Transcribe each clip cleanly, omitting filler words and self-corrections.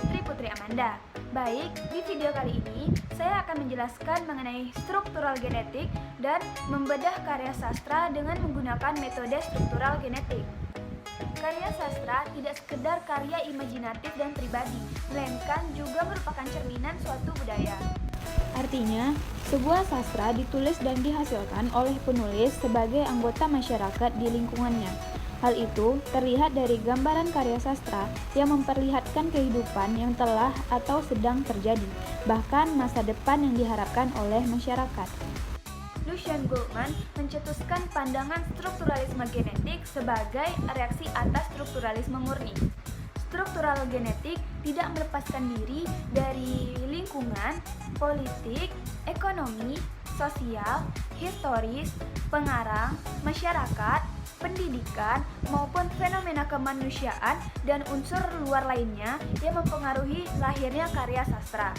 Istri Putri Amanda. Baik, di video kali ini saya akan menjelaskan mengenai struktural genetik dan membedah karya sastra dengan menggunakan metode struktural genetik. Karya sastra tidak sekedar karya imajinatif dan pribadi, melainkan juga merupakan cerminan suatu budaya. Artinya, sebuah sastra ditulis dan dihasilkan oleh penulis sebagai anggota masyarakat di lingkungannya. Hal itu terlihat dari gambaran karya sastra yang memperlihatkan kehidupan yang telah atau sedang terjadi, bahkan masa depan yang diharapkan oleh masyarakat. Lucian Goldman mencetuskan pandangan strukturalisme genetik sebagai reaksi atas strukturalisme murni. Struktural genetik tidak melepaskan diri dari lingkungan, politik, ekonomi, sosial, historis, pengarang, masyarakat, pendidikan, maupun fenomena kemanusiaan dan unsur luar lainnya yang mempengaruhi lahirnya karya sastra.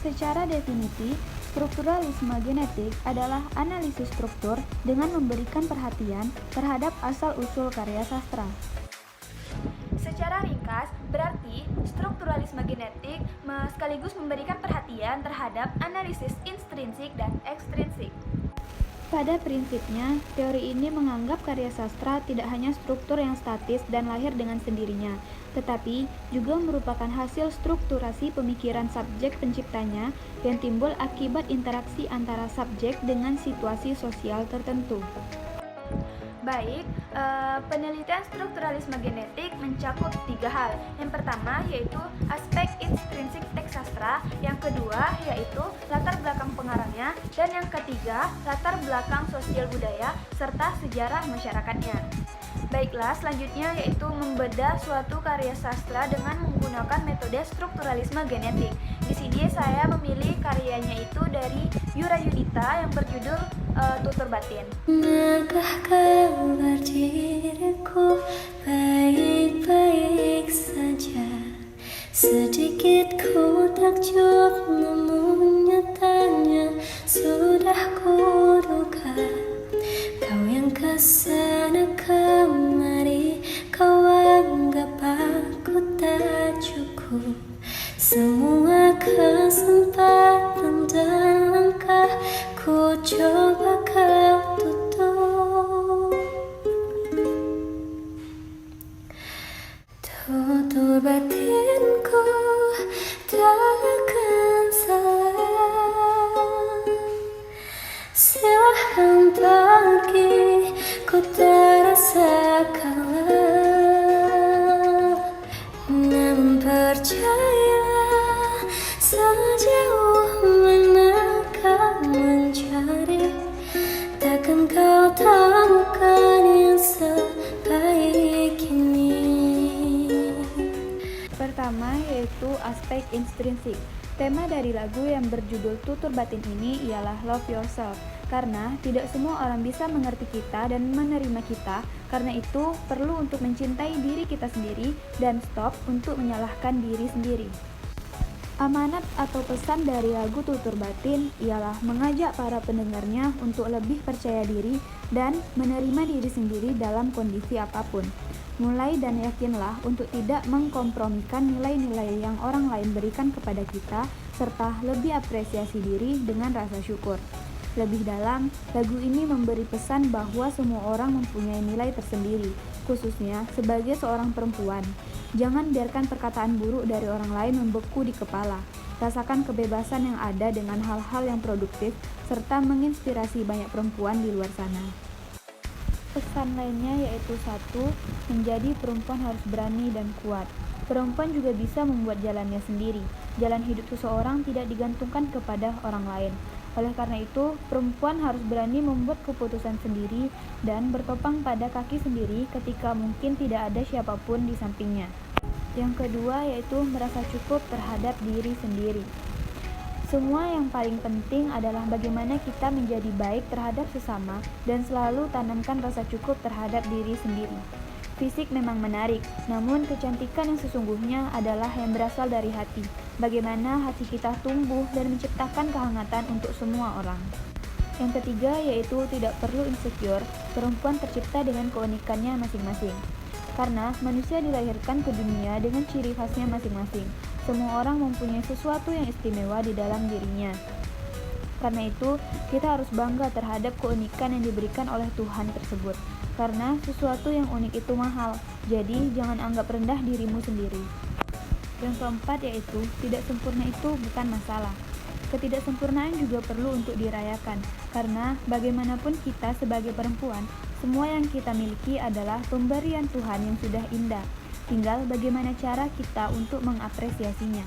Secara definitif, strukturalisme genetik adalah analisis struktur dengan memberikan perhatian terhadap asal-usul karya sastra. Secara ringkas, berarti strukturalisme genetik sekaligus memberikan perhatian terhadap analisis intrinsik dan ekstrinsik. Pada prinsipnya, teori ini menganggap karya sastra tidak hanya struktur yang statis dan lahir dengan sendirinya, tetapi juga merupakan hasil strukturasi pemikiran subjek penciptanya yang timbul akibat interaksi antara subjek dengan situasi sosial tertentu. Baik, penelitian strukturalisme genetik mencakup 3 hal. Yang pertama yaitu aspek intrinsik teks sastra, yang kedua yaitu latar belakang pengarangnya, dan yang ketiga latar belakang sosial budaya serta sejarah masyarakatnya. Baiklah, selanjutnya yaitu membedah suatu karya sastra dengan menggunakan metode strukturalisme genetik. Di sini saya memilih karyanya itu dari Yurayudita yang berjudul Tutur Batin. Pernahkah kabar diriku baik-baik saja? Sedikit ku takjub namun nyatanya sudah kuduga. Kau yang kesana kemari, kau anggap aku tak cukup. Semua kesempatan dan langkah ku coba kau tutup. Tutur batinku takkan salah. Silahkan pergi, ku terasa kalah. Namun percayalah, sejauh mana kau mencari, takkan kau temukan yang sebaik ini. Pertama yaitu aspek intrinsik. Tema dari lagu yang berjudul Tutur Batin ini ialah Love Yourself, karena tidak semua orang bisa mengerti kita dan menerima kita. Karena itu perlu untuk mencintai diri kita sendiri dan stop untuk menyalahkan diri sendiri. Amanat atau pesan dari lagu Tutur Batin ialah mengajak para pendengarnya untuk lebih percaya diri dan menerima diri sendiri dalam kondisi apapun. Mulai dan yakinlah untuk tidak mengkompromikan nilai-nilai yang orang lain berikan kepada kita, serta lebih apresiasi diri dengan rasa syukur. Lebih dalam, lagu ini memberi pesan bahwa semua orang mempunyai nilai tersendiri, khususnya sebagai seorang perempuan. Jangan biarkan perkataan buruk dari orang lain membeku di kepala. Rasakan kebebasan yang ada dengan hal-hal yang produktif, serta menginspirasi banyak perempuan di luar sana. Pesan lainnya yaitu 1. Menjadi perempuan harus berani dan kuat. Perempuan juga bisa membuat jalannya sendiri. Jalan hidup seseorang tidak digantungkan kepada orang lain. Oleh karena itu, perempuan harus berani membuat keputusan sendiri dan bertopang pada kaki sendiri ketika mungkin tidak ada siapapun di sampingnya. Yang kedua yaitu merasa cukup terhadap diri sendiri. Semua yang paling penting adalah bagaimana kita menjadi baik terhadap sesama dan selalu tanamkan rasa cukup terhadap diri sendiri. Fisik memang menarik, namun kecantikan yang sesungguhnya adalah yang berasal dari hati. Bagaimana hati kita tumbuh dan menciptakan kehangatan untuk semua orang. Yang ketiga yaitu tidak perlu insecure, perempuan tercipta dengan keunikannya masing-masing. Karena manusia dilahirkan ke dunia dengan ciri khasnya masing-masing. Semua orang mempunyai sesuatu yang istimewa di dalam dirinya. Karena itu, kita harus bangga terhadap keunikan yang diberikan oleh Tuhan tersebut. Karena sesuatu yang unik itu mahal, jadi jangan anggap rendah dirimu sendiri. Yang keempat yaitu, tidak sempurna itu bukan masalah. Ketidaksempurnaan juga perlu untuk dirayakan, karena bagaimanapun kita sebagai perempuan, semua yang kita miliki adalah pemberian Tuhan yang sudah indah. Tinggal bagaimana cara kita untuk mengapresiasinya.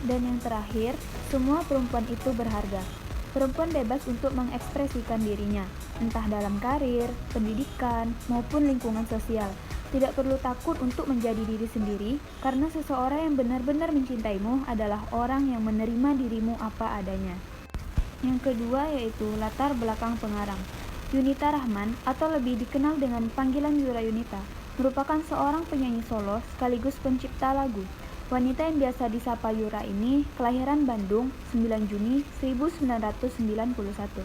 Dan yang terakhir, semua perempuan itu berharga. Perempuan bebas untuk mengekspresikan dirinya, entah dalam karir, pendidikan, maupun lingkungan sosial. Tidak perlu takut untuk menjadi diri sendiri, karena seseorang yang benar-benar mencintaimu adalah orang yang menerima dirimu apa adanya. Yang kedua yaitu latar belakang pengarang. Yunita Rahman, atau lebih dikenal dengan panggilan Yura Yunita, merupakan seorang penyanyi solo sekaligus pencipta lagu. Wanita yang biasa disapa Yura ini kelahiran Bandung 9 Juni 1991.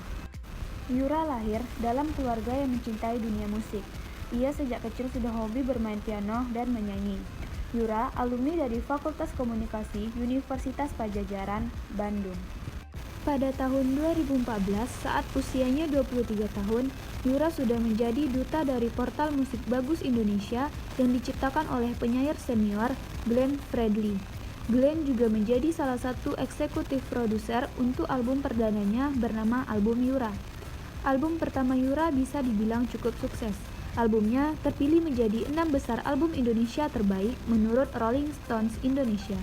Yura lahir dalam keluarga yang mencintai dunia musik. Ia sejak kecil sudah hobi bermain piano dan menyanyi. Yura alumni dari Fakultas Komunikasi Universitas Padjadjaran, Bandung. Pada tahun 2014, saat usianya 23 tahun, Yura sudah menjadi duta dari portal musik bagus Indonesia yang diciptakan oleh penyair senior Glenn Fredly. Glenn juga menjadi salah satu eksekutif produser untuk album perdananya bernama album Yura. Album pertama Yura bisa dibilang cukup sukses. Albumnya terpilih menjadi 6 besar album Indonesia terbaik menurut Rolling Stones Indonesia.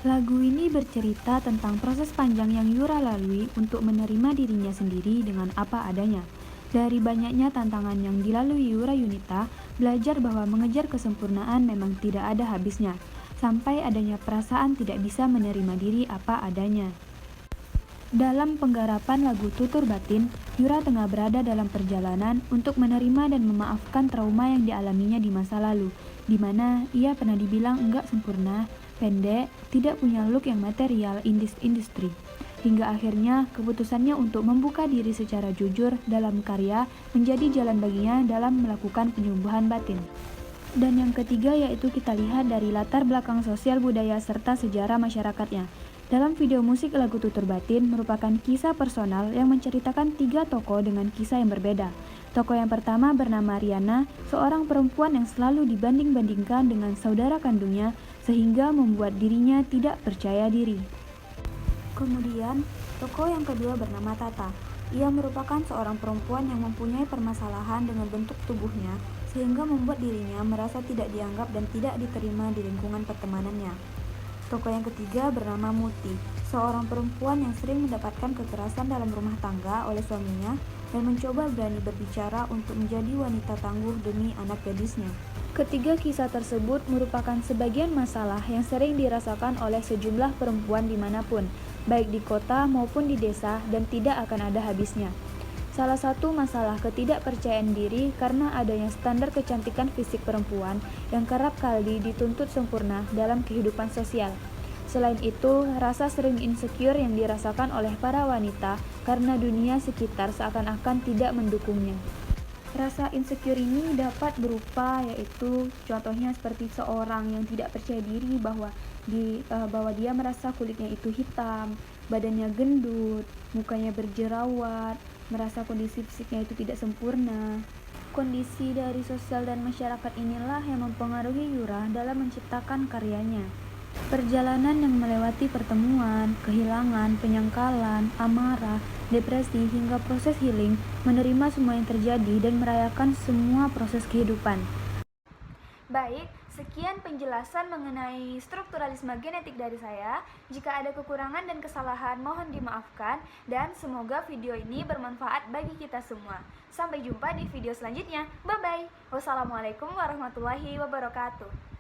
Lagu ini bercerita tentang proses panjang yang Yura lalui untuk menerima dirinya sendiri dengan apa adanya. Dari banyaknya tantangan yang dilalui Yura Yunita, belajar bahwa mengejar kesempurnaan memang tidak ada habisnya, sampai adanya perasaan tidak bisa menerima diri apa adanya. Dalam penggarapan lagu Tutur Batin, Yura tengah berada dalam perjalanan untuk menerima dan memaafkan trauma yang dialaminya di masa lalu, di mana ia pernah dibilang enggak sempurna, pendek, tidak punya look yang material in this industry. Hingga akhirnya keputusannya untuk membuka diri secara jujur dalam karya menjadi jalan baginya dalam melakukan penyembuhan batin. Dan yang ketiga yaitu kita lihat dari latar belakang sosial budaya serta sejarah masyarakatnya. Dalam video musik lagu Tutur Batin merupakan kisah personal yang menceritakan 3 tokoh dengan kisah yang berbeda. Tokoh yang pertama bernama Riana, seorang perempuan yang selalu dibanding-bandingkan dengan saudara kandungnya sehingga membuat dirinya tidak percaya diri. Kemudian, tokoh yang kedua bernama Tata. Ia merupakan seorang perempuan yang mempunyai permasalahan dengan bentuk tubuhnya sehingga membuat dirinya merasa tidak dianggap dan tidak diterima di lingkungan pertemanannya. Tokoh yang ketiga bernama Muti, seorang perempuan yang sering mendapatkan kekerasan dalam rumah tangga oleh suaminya dan mencoba berani berbicara untuk menjadi wanita tangguh demi anak gadisnya. Ketiga kisah tersebut merupakan sebagian masalah yang sering dirasakan oleh sejumlah perempuan dimanapun, baik di kota maupun di desa, dan tidak akan ada habisnya. Salah satu masalah ketidakpercayaan diri karena adanya standar kecantikan fisik perempuan yang kerap kali dituntut sempurna dalam kehidupan sosial. Selain itu, rasa sering insecure yang dirasakan oleh para wanita karena dunia sekitar seakan-akan tidak mendukungnya. Rasa insecure ini dapat berupa yaitu contohnya seperti seorang yang tidak percaya diri bahwa dia merasa kulitnya itu hitam, badannya gendut, mukanya berjerawat, merasa kondisi fisiknya itu tidak sempurna. Kondisi dari sosial dan masyarakat inilah yang mempengaruhi Yura dalam menciptakan karyanya. Perjalanan yang melewati pertemuan, kehilangan, penyangkalan, amarah, depresi, hingga proses healing, menerima semua yang terjadi dan merayakan semua proses kehidupan. Baik, sekian penjelasan mengenai strukturalisme genetik dari saya. Jika ada kekurangan dan kesalahan, mohon dimaafkan, dan semoga video ini bermanfaat bagi kita semua. Sampai jumpa di video selanjutnya. Bye-bye. Wassalamualaikum warahmatullahi wabarakatuh.